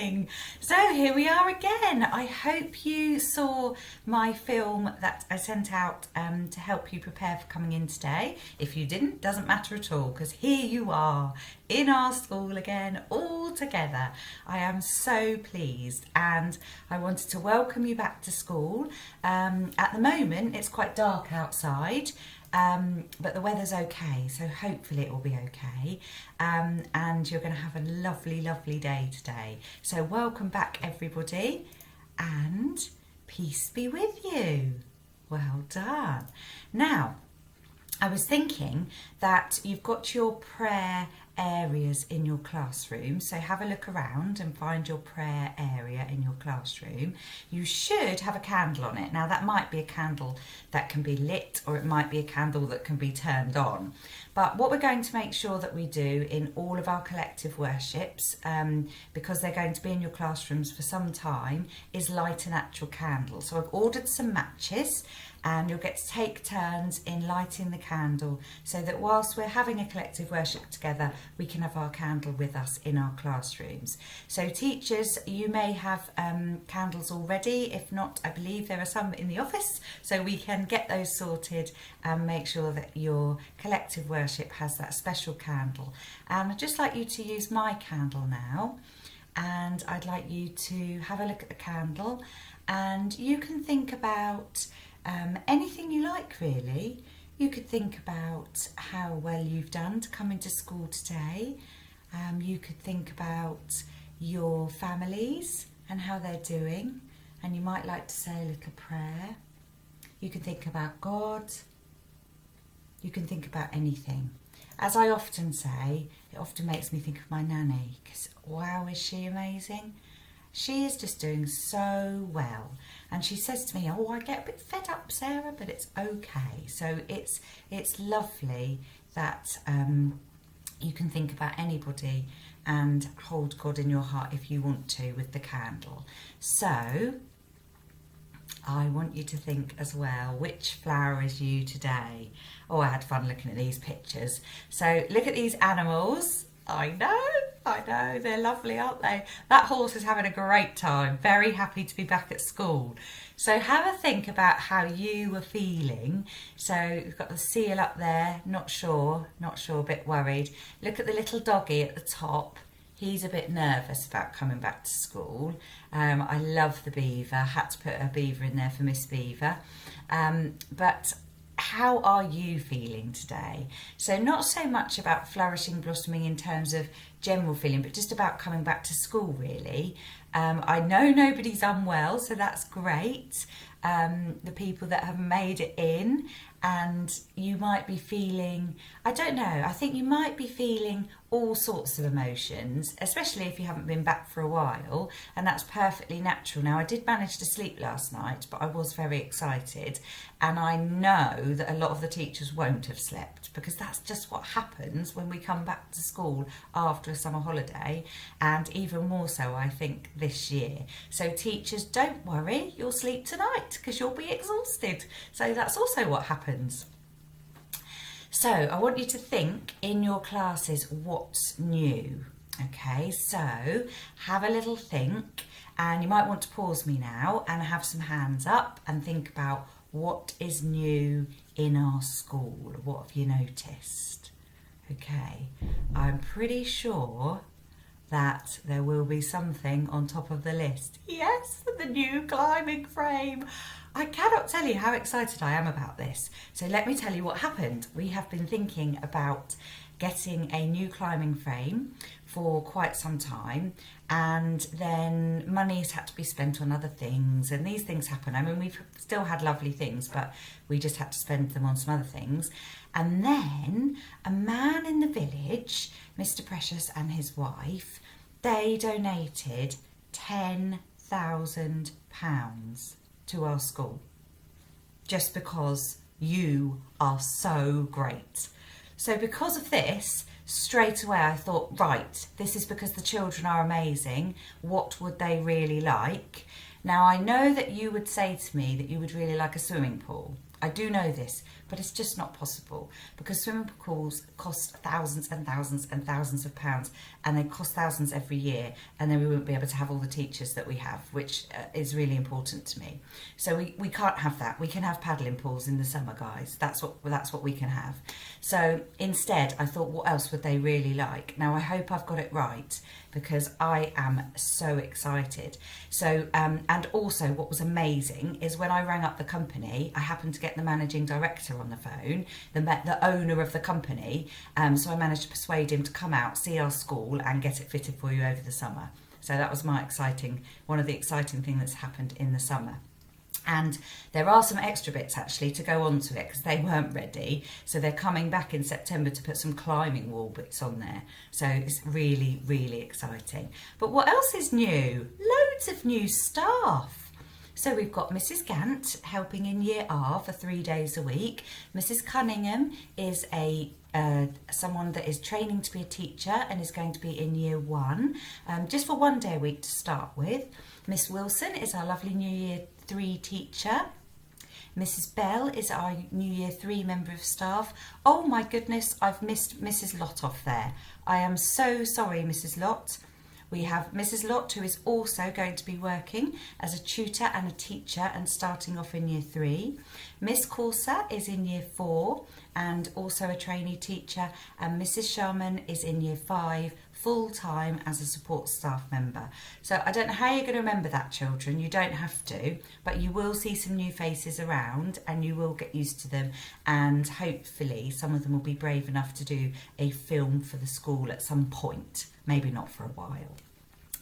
morning. So here we are again. I hope you saw my film that I sent out to help you prepare for coming in today. If you didn't, doesn't matter at all, because here you are in our school again, all together. I am so pleased, and I wanted to welcome you back to school. At the moment it's quite dark outside, but the weather's okay, so hopefully it will be okay, and you're going to have a lovely day today. So welcome back everybody, and peace be with you. Well done. Now, I was thinking that you've got your prayer areas in your classroom, so have a look around and find your prayer area in your classroom. You should have a candle on it. Now that might be a candle that can be lit, or it might be a candle that can be turned on. But what we're going to make sure that we do in all of our collective worships, because they're going to be in your classrooms for some time, is light an actual candle. So I've ordered some matches, and you'll get to take turns in lighting the candle, so that whilst we're having a collective worship together, we can have our candle with us in our classrooms. So teachers, you may have candles already. If not, I believe there are some in the office, so we can get those sorted and make sure that your collective worship has that special candle. And I'd just like you to use my candle now, and I'd like you to have a look at the candle, and you can think about anything you like, really. You could think about how well you've done to come into school today. You could think about your families and how they're doing, and you might like to say a little prayer. You can think about God. You can think about anything. As I often say, it often makes me think of my nanny, because wow, is she amazing? She is just doing so well, and she says to me, oh, I get a bit fed up, Sarah, but it's okay. So it's lovely that you can think about anybody and hold God in your heart if you want to with the candle. So I want you to think as well, which flower is you today? Oh, I had fun looking at these pictures. So look at these animals. I know, they're lovely, aren't they? That horse is having a great time, very happy to be back at school. So have a think about how you were feeling. So you've got the seal up there, not sure, a bit worried. Look at the little doggy at the top. He's a bit nervous about coming back to school. I love the beaver, had to put a beaver in there for Miss Beaver. But how are you feeling today? So not so much about flourishing, blossoming in terms of general feeling, but just about coming back to school, really. I know nobody's unwell, so that's great. The people that have made it in, and you might be feeling, I don't know, I think you might be feeling all sorts of emotions, especially if you haven't been back for a while, and that's perfectly natural. Now, I did manage to sleep last night, but I was very excited, and I know that a lot of the teachers won't have slept, because that's just what happens when we come back to school after a summer holiday, and even more so, I think, this year. So teachers, don't worry, you'll sleep tonight, because you'll be exhausted. So that's also what happens. So I want you to think in your classes what's new. Okay, so have a little think, and you might want to pause me now and have some hands up and think about what is new in our school. What have you noticed? Okay, I'm pretty sure that there will be something on top of the list. Yes, the new climbing frame. I cannot tell you how excited I am about this. So let me tell you what happened. We have been thinking about getting a new climbing frame for quite some time, and then money's had to be spent on other things, and these things happen. I mean, we've still had lovely things, but we just had to spend them on some other things. And then a man in the village, Mr. Precious, and his wife, they donated £10,000 to our school, just because you are so great. So because of this, straight away I thought, right, this is because the children are amazing. What would they really like? Now, I know that you would say to me that you would really like a swimming pool. I do know this, but it's just not possible, because swimming pools cost thousands and thousands and thousands of pounds, and they cost thousands every year, and then we wouldn't be able to have all the teachers that we have, which is really important to me. So we can't have that. We can have paddling pools in the summer, guys. That's what we can have. So instead, I thought, what else would they really like? Now, I hope I've got it right, because I am so excited. So, and also what was amazing is when I rang up the company, I happened to get the managing director on the phone, the owner of the company. So I managed to persuade him to come out, see our school and get it fitted for you over the summer. So that was one of the exciting things that's happened in the summer. And there are some extra bits actually to go on to it because they weren't ready. So they're coming back in September to put some climbing wall bits on there. So it's really, really exciting. But what else is new? Loads of new staff. So we've got Mrs. Gant helping in Year R for 3 days a week. Mrs. Cunningham is someone that is training to be a teacher and is going to be in Year 1, just for 1 day a week to start with. Miss Wilson is our lovely New Year 3 teacher. Mrs. Bell is our New Year 3 member of staff. Oh my goodness, I've missed Mrs. Lott off there. I am so sorry, Mrs. Lott. We have Mrs. Lott, who is also going to be working as a tutor and a teacher and starting off in Year 3. Miss Corsa is in Year 4 and also a trainee teacher, and Mrs. Sharman is in Year 5 full-time as a support staff member. So I don't know how you're going to remember that, children. You don't have to, but you will see some new faces around and you will get used to them, and hopefully some of them will be brave enough to do a film for the school at some point, maybe not for a while.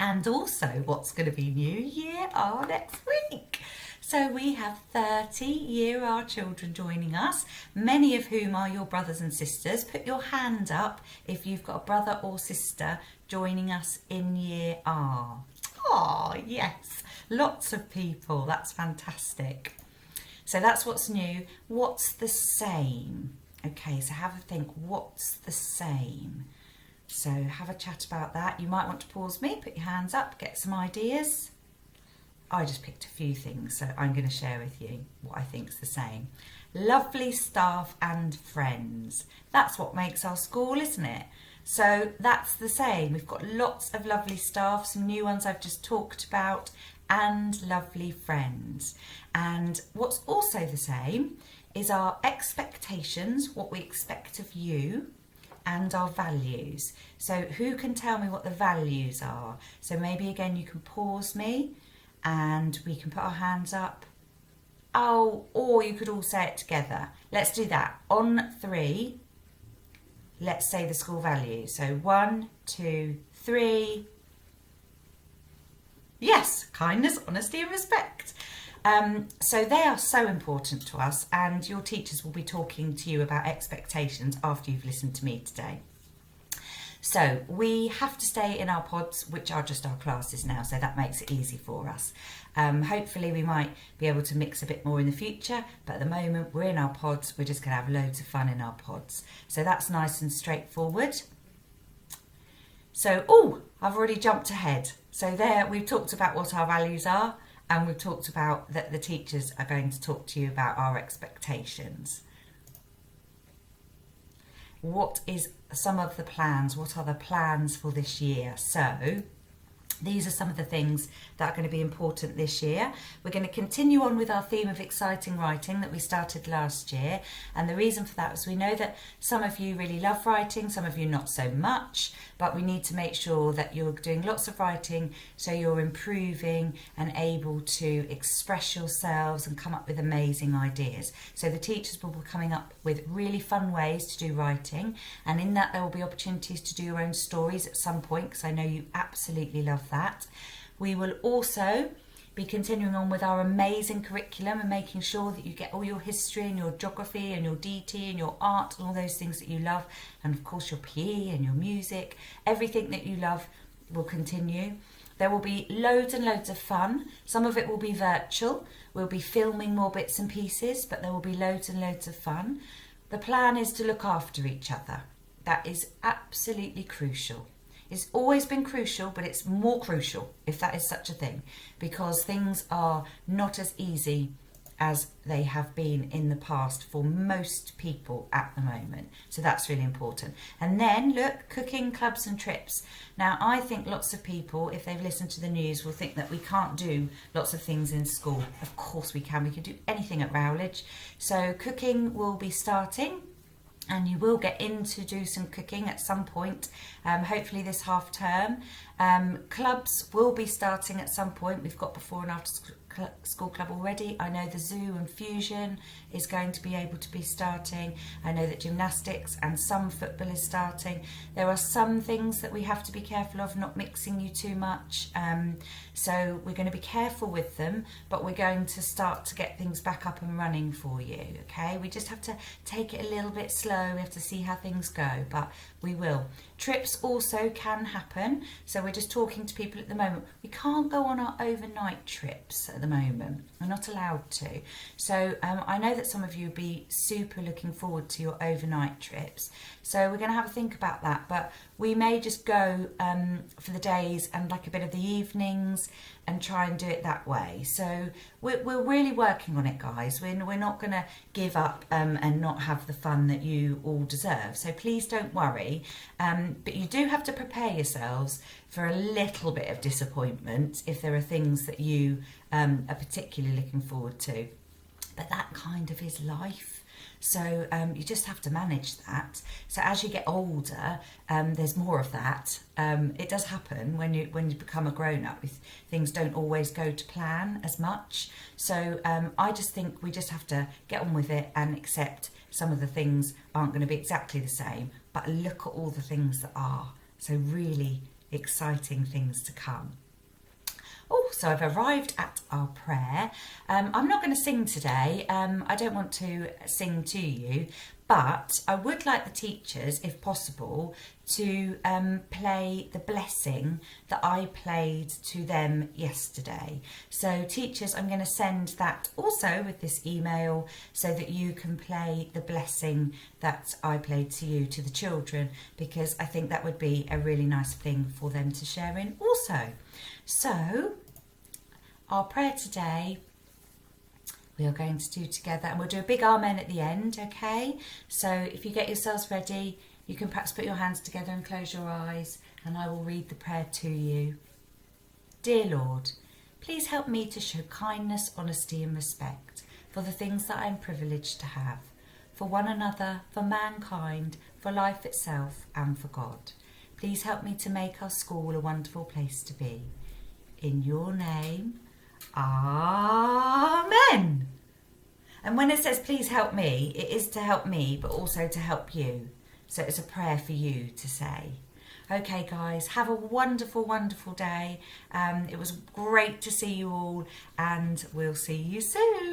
And also what's going to be new, Year R next week. So we have 30 Year R children joining us, many of whom are your brothers and sisters. Put your hand up if you've got a brother or sister joining us in Year R. Oh, yes, lots of people. That's fantastic. So that's what's new. What's the same? Okay, so have a think. What's the same? So have a chat about that. You might want to pause me, put your hands up, get some ideas. I just picked a few things, so I'm going to share with you what I think's the same. Lovely staff and friends. That's what makes our school, isn't it? So that's the same. We've got lots of lovely staff, some new ones I've just talked about, and lovely friends. And what's also the same is our expectations, what we expect of you, and our values. So who can tell me what the values are? So maybe again you can pause me and we can put our hands up. Oh, or you could all say it together. Let's do that. On 3, let's say the school values. So 1, 2, 3. Yes, kindness, honesty and respect. So they are so important to us, and your teachers will be talking to you about expectations after you've listened to me today. So we have to stay in our pods, which are just our classes now, so that makes it easy for us. Hopefully we might be able to mix a bit more in the future, but at the moment we're in our pods. We're just going to have loads of fun in our pods. So that's nice and straightforward. So, I've already jumped ahead. So there we've talked about what our values are, and we've talked about that the teachers are going to talk to you about our expectations. What is some of the plans? What are the plans for this year? So these are some of the things that are going to be important this year. We're going to continue on with our theme of exciting writing that we started last year. And the reason for that is we know that some of you really love writing, some of you not so much, but we need to make sure that you're doing lots of writing so you're improving and able to express yourselves and come up with amazing ideas. So the teachers will be coming up with really fun ways to do writing, and in that there will be opportunities to do your own stories at some point, because I know you absolutely love that. We will also be continuing on with our amazing curriculum and making sure that you get all your history and your geography and your DT and your art and all those things that you love, and of course your PE and your music. Everything that you love will continue. There will be loads and loads of fun. Some of it will be virtual. We'll be filming more bits and pieces, but there will be loads and loads of fun. The plan is to look after each other. That is absolutely crucial. It's always been crucial, but it's more crucial, if that is such a thing, because things are not as easy as they have been in the past for most people at the moment. So that's really important. And then look, cooking clubs and trips. Now I think lots of people, if they've listened to the news, will think that we can't do lots of things in school. Of course we can do anything at Rowledge. So cooking will be starting, and you will get in to do some cooking at some point, hopefully this half term. Clubs will be starting at some point. We've got before and after school club already. I know the zoo and fusion is going to be able to be starting. I know that gymnastics and some football is starting. There are some things that we have to be careful of not mixing you too much. So we're going to be careful with them, but we're going to start to get things back up and running for you, okay? We just have to take it a little bit slow. We have to see how things go, but we will. Trips also can happen. So we're just talking to people at the moment. We can't go on our overnight trips at the moment. We're not allowed to. So I know that some of you will be super looking forward to your overnight trips. So we're going to have a think about that, but we may just go for the days and like a bit of the evenings and try and do it that way. So we're really working on it, guys. We're not going to give up and not have the fun that you all deserve. So please don't worry. But you do have to prepare yourselves for a little bit of disappointment if there are things that you are particularly looking forward to. But that kind of is life. So you just have to manage that. So as you get older, there's more of that. It does happen when you become a grown-up. Things don't always go to plan as much. So I just think we just have to get on with it and accept some of the things aren't going to be exactly the same, but look at all the things that are. So really exciting things to come. Oh, so I've arrived at our prayer. I'm not going to sing today. I don't want to sing to you, but I would like the teachers, if possible, to play the blessing that I played to them yesterday. So teachers, I'm going to send that also with this email so that you can play the blessing that I played to you, to the children, because I think that would be a really nice thing for them to share in also. So our prayer today we are going to do together, and we'll do a big amen at the end, okay? So if you get yourselves ready, you can perhaps put your hands together and close your eyes, and I will read the prayer to you. Dear Lord, please help me to show kindness, honesty and respect for the things that I am privileged to have, for one another, for mankind, for life itself and for God. Please help me to make our school a wonderful place to be. In your name, Amen. And when it says please help me, it is to help me, but also to help you. So it's a prayer for you to say. Okay, guys, have a wonderful, wonderful day. It was great to see you all, and we'll see you soon.